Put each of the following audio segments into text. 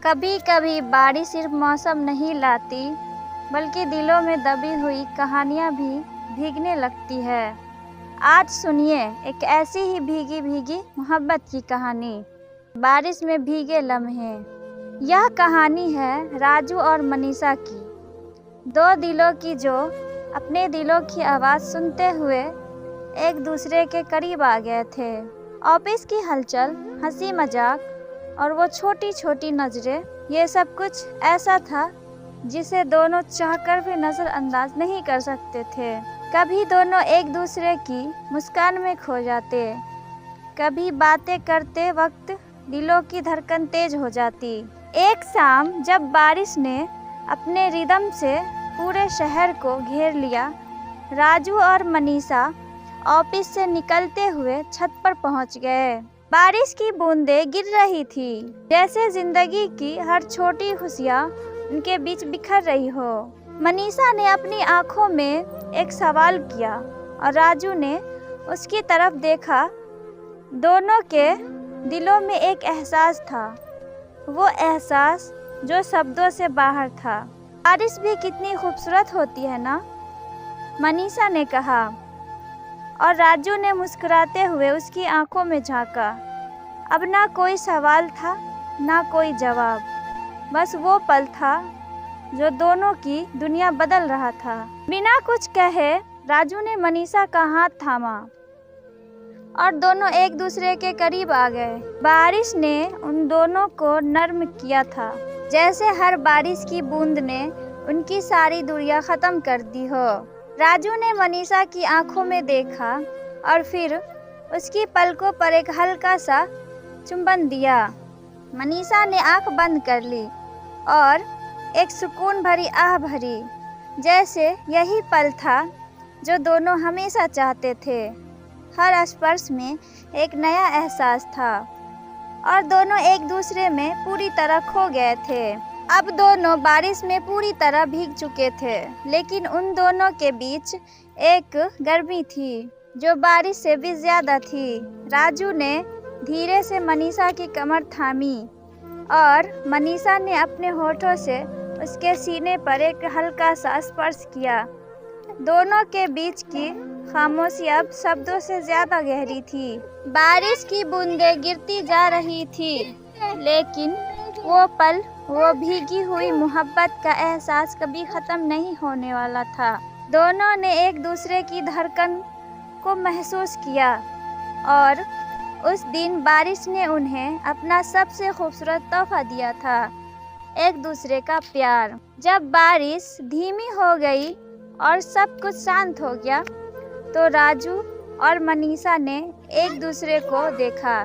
कभी कभी बारिश सिर्फ मौसम नहीं लाती, बल्कि दिलों में दबी हुई कहानियाँ भी भीगने लगती है। आज सुनिए एक ऐसी ही भीगी भीगी मोहब्बत की कहानी, बारिश में भीगे लम्हे। यह कहानी है राजू और मनीषा की, दो दिलों की जो अपने दिलों की आवाज़ सुनते हुए एक दूसरे के करीब आ गए थे। ऑफिस की हलचल, हंसी मजाक और वो छोटी छोटी नज़रें, ये सब कुछ ऐसा था जिसे दोनों चाहकर भी नज़रअंदाज नहीं कर सकते थे। कभी दोनों एक दूसरे की मुस्कान में खो जाते, कभी बातें करते वक्त दिलों की धड़कन तेज हो जाती। एक शाम जब बारिश ने अपने रिदम से पूरे शहर को घेर लिया, राजू और मनीषा ऑफिस से निकलते हुए छत पर पहुंच गए। बारिश की बूंदें गिर रही थी, जैसे जिंदगी की हर छोटी खुशियाँ उनके बीच बिखर रही हो। मनीषा ने अपनी आंखों में एक सवाल किया और राजू ने उसकी तरफ देखा। दोनों के दिलों में एक एहसास था, वो एहसास जो शब्दों से बाहर था। बारिश भी कितनी खूबसूरत होती है ना, मनीषा ने कहा और राजू ने मुस्कुराते हुए उसकी आंखों में झांका। अब ना कोई सवाल था, ना कोई जवाब, बस वो पल था जो दोनों की दुनिया बदल रहा था। बिना कुछ कहे राजू ने मनीषा का हाथ थामा और दोनों एक दूसरे के करीब आ गए। बारिश ने उन दोनों को नर्म किया था, जैसे हर बारिश की बूंद ने उनकी सारी दूरियां खत्म कर दी हो। राजू ने मनीषा की आंखों में देखा और फिर उसकी पलकों पर एक हल्का सा चुंबन दिया। मनीषा ने आंख बंद कर ली और एक सुकून भरी आह भरी, जैसे यही पल था जो दोनों हमेशा चाहते थे। हर स्पर्श में एक नया एहसास था और दोनों एक दूसरे में पूरी तरह खो गए थे। अब दोनों बारिश में पूरी तरह भीग चुके थे, लेकिन उन दोनों के बीच एक गर्मी थी जो बारिश से भी ज्यादा थी। राजू ने धीरे से मनीषा की कमर थामी और मनीषा ने अपने होठों से उसके सीने पर एक हल्का सा स्पर्श किया। दोनों के बीच की खामोशी अब शब्दों से ज्यादा गहरी थी। बारिश की बूंदें गिरती जा रही थी, लेकिन वो पल, वो भीगी हुई मोहब्बत का एहसास कभी खत्म नहीं होने वाला था। दोनों ने एक दूसरे की धड़कन को महसूस किया और उस दिन बारिश ने उन्हें अपना सबसे खूबसूरत तोहफा दिया था, एक दूसरे का प्यार। जब बारिश धीमी हो गई और सब कुछ शांत हो गया, तो राजू और मनीषा ने एक दूसरे को देखा।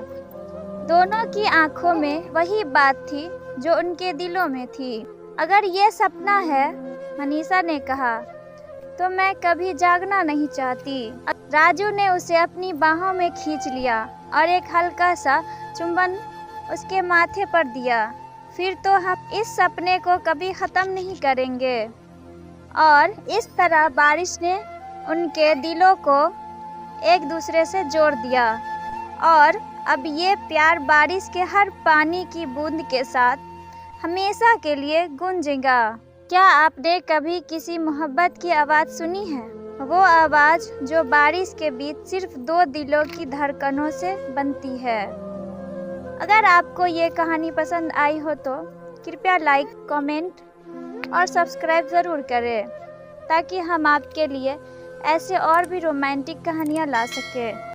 दोनों की आंखों में वही बात थी जो उनके दिलों में थी। अगर ये सपना है, मनीषा ने कहा, तो मैं कभी जागना नहीं चाहती। राजू ने उसे अपनी बाहों में खींच लिया और एक हल्का सा चुंबन उसके माथे पर दिया। फिर तो हम इस सपने को कभी ख़त्म नहीं करेंगे। और इस तरह बारिश ने उनके दिलों को एक दूसरे से जोड़ दिया और अब ये प्यार बारिश के हर पानी की बूंद के साथ हमेशा के लिए गूंजेगा। क्या आपने कभी किसी मोहब्बत की आवाज़ सुनी है? वो आवाज़ जो बारिश के बीच सिर्फ दो दिलों की धड़कनों से बनती है। अगर आपको ये कहानी पसंद आई हो तो कृपया लाइक, कमेंट और सब्सक्राइब ज़रूर करें, ताकि हम आपके लिए ऐसे और भी रोमांटिक कहानियाँ ला सकें।